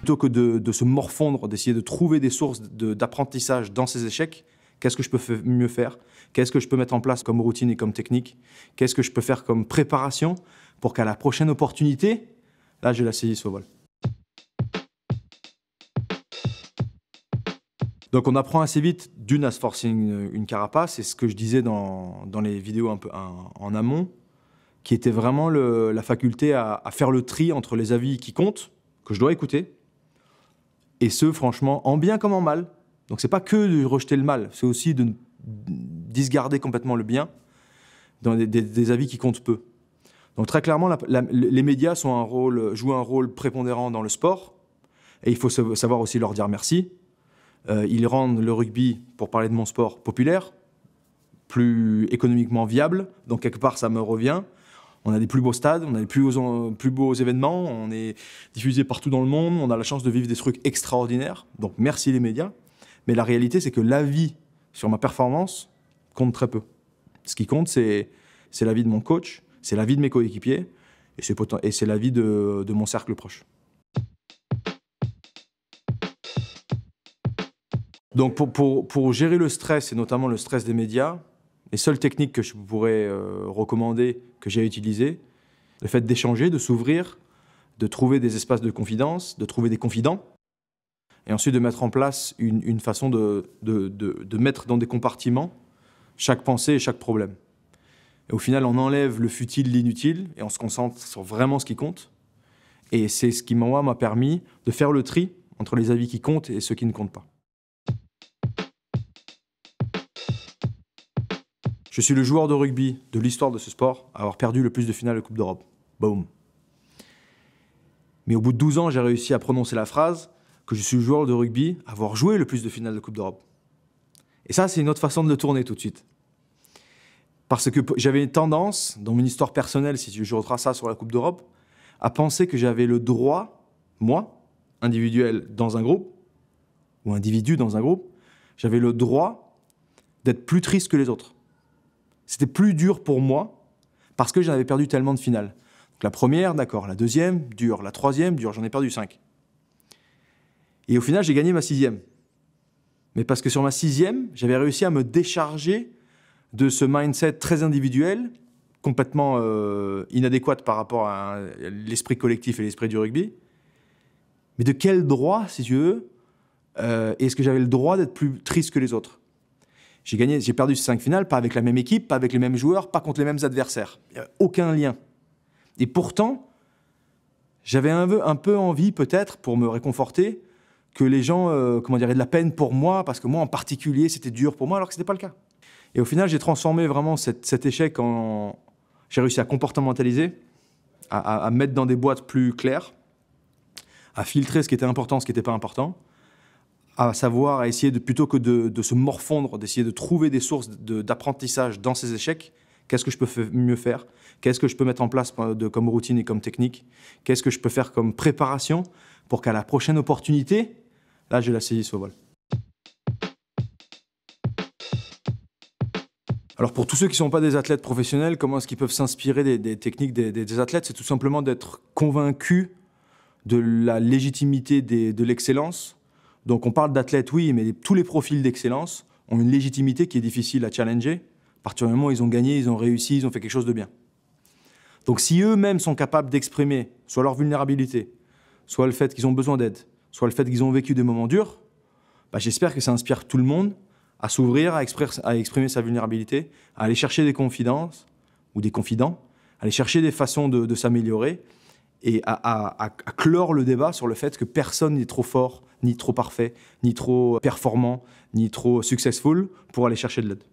Plutôt que de se morfondre, d'essayer de trouver des sources d'apprentissage dans ces échecs, qu'est-ce que je peux mieux faire? Qu'est-ce que je peux mettre en place comme routine et comme technique? Qu'est-ce que je peux faire comme préparation pour qu'à la prochaine opportunité, là, je la saisisse au vol. Donc on apprend assez vite d'une à se forcer une carapace, c'est ce que je disais dans les vidéos un peu en amont, qui était vraiment la faculté à faire le tri entre les avis qui comptent, que je dois écouter, et ceux, franchement, en bien comme en mal. Donc c'est pas que de rejeter le mal, c'est aussi de discarder complètement le bien dans des avis qui comptent peu. Donc très clairement, les médias jouent un rôle prépondérant dans le sport, et il faut savoir aussi leur dire merci. Ils rendent le rugby, pour parler de mon sport, populaire, plus économiquement viable, donc quelque part ça me revient. On a des plus beaux stades, on a des plus beaux événements, on est diffusé partout dans le monde, on a la chance de vivre des trucs extraordinaires, donc merci les médias. Mais la réalité, c'est que l'avis sur ma performance compte très peu. Ce qui compte, c'est l'avis de mon coach, c'est l'avis de mes coéquipiers, et c'est l'avis de mon cercle proche. Donc pour gérer le stress, et notamment le stress des médias, les seules techniques que je pourrais recommander, que j'ai utilisées, le fait d'échanger, de s'ouvrir, de trouver des espaces de confidence, de trouver des confidents, et ensuite de mettre en place une façon de mettre dans des compartiments chaque pensée et chaque problème. Et au final, on enlève le futile, l'inutile, et on se concentre sur vraiment ce qui compte. Et c'est ce qui, moi, m'a permis de faire le tri entre les avis qui comptent et ceux qui ne comptent pas. Je suis le joueur de rugby de l'histoire de ce sport à avoir perdu le plus de finales de Coupe d'Europe. Boum. Mais au bout de 12 ans, j'ai réussi à prononcer la phrase que je suis le joueur de rugby à avoir joué le plus de finales de Coupe d'Europe. Et ça, c'est une autre façon de le tourner tout de suite. Parce que j'avais une tendance, dans mon histoire personnelle, si je retrace ça sur la Coupe d'Europe, à penser que j'avais le droit, moi, individuel dans un groupe, ou individu dans un groupe, j'avais le droit d'être plus triste que les autres. C'était plus dur pour moi parce que j'en avais perdu tellement de finales. Donc la première, d'accord. La deuxième, dur. La troisième, dur. J'en ai perdu 5. Et au final, j'ai gagné ma 6e. Mais parce que sur ma 6e, j'avais réussi à me décharger de ce mindset très individuel, complètement inadéquat par rapport à l'esprit collectif et l'esprit du rugby. Mais de quel droit, si tu veux, est-ce que j'avais le droit d'être plus triste que les autres ? J'ai perdu ces 5 finales, pas avec la même équipe, pas avec les mêmes joueurs, pas contre les mêmes adversaires. Il n'y a aucun lien. Et pourtant, j'avais un peu envie, peut-être, pour me réconforter, que les gens aient de la peine pour moi, parce que moi, en particulier, c'était dur pour moi, alors que ce n'était pas le cas. Et au final, j'ai transformé vraiment cet échec en... J'ai réussi à comportementaliser, à mettre dans des boîtes plus claires, à filtrer ce qui était important, ce qui n'était pas important, à savoir, à essayer plutôt que de se morfondre, d'essayer de trouver des sources d'apprentissage dans ces échecs, qu'est-ce que je peux mieux faire? Qu'est-ce que je peux mettre en place comme routine et comme technique? Qu'est-ce que je peux faire comme préparation pour qu'à la prochaine opportunité, là, je la saisisse au vol. Alors pour tous ceux qui ne sont pas des athlètes professionnels, comment est-ce qu'ils peuvent s'inspirer des techniques des athlètes? C'est tout simplement d'être convaincus de la légitimité de l'excellence. Donc on parle d'athlètes, oui, mais tous les profils d'excellence ont une légitimité qui est difficile à challenger. À partir du moment où ils ont gagné, ils ont réussi, ils ont fait quelque chose de bien. Donc si eux-mêmes sont capables d'exprimer soit leur vulnérabilité, soit le fait qu'ils ont besoin d'aide, soit le fait qu'ils ont vécu des moments durs, j'espère que ça inspire tout le monde à s'ouvrir, à exprimer sa vulnérabilité, à aller chercher des confidences ou des confidents, à aller chercher des façons de s'améliorer et à clore le débat sur le fait que personne n'est trop fort, ni trop parfait, ni trop performant, ni trop successful pour aller chercher de l'aide.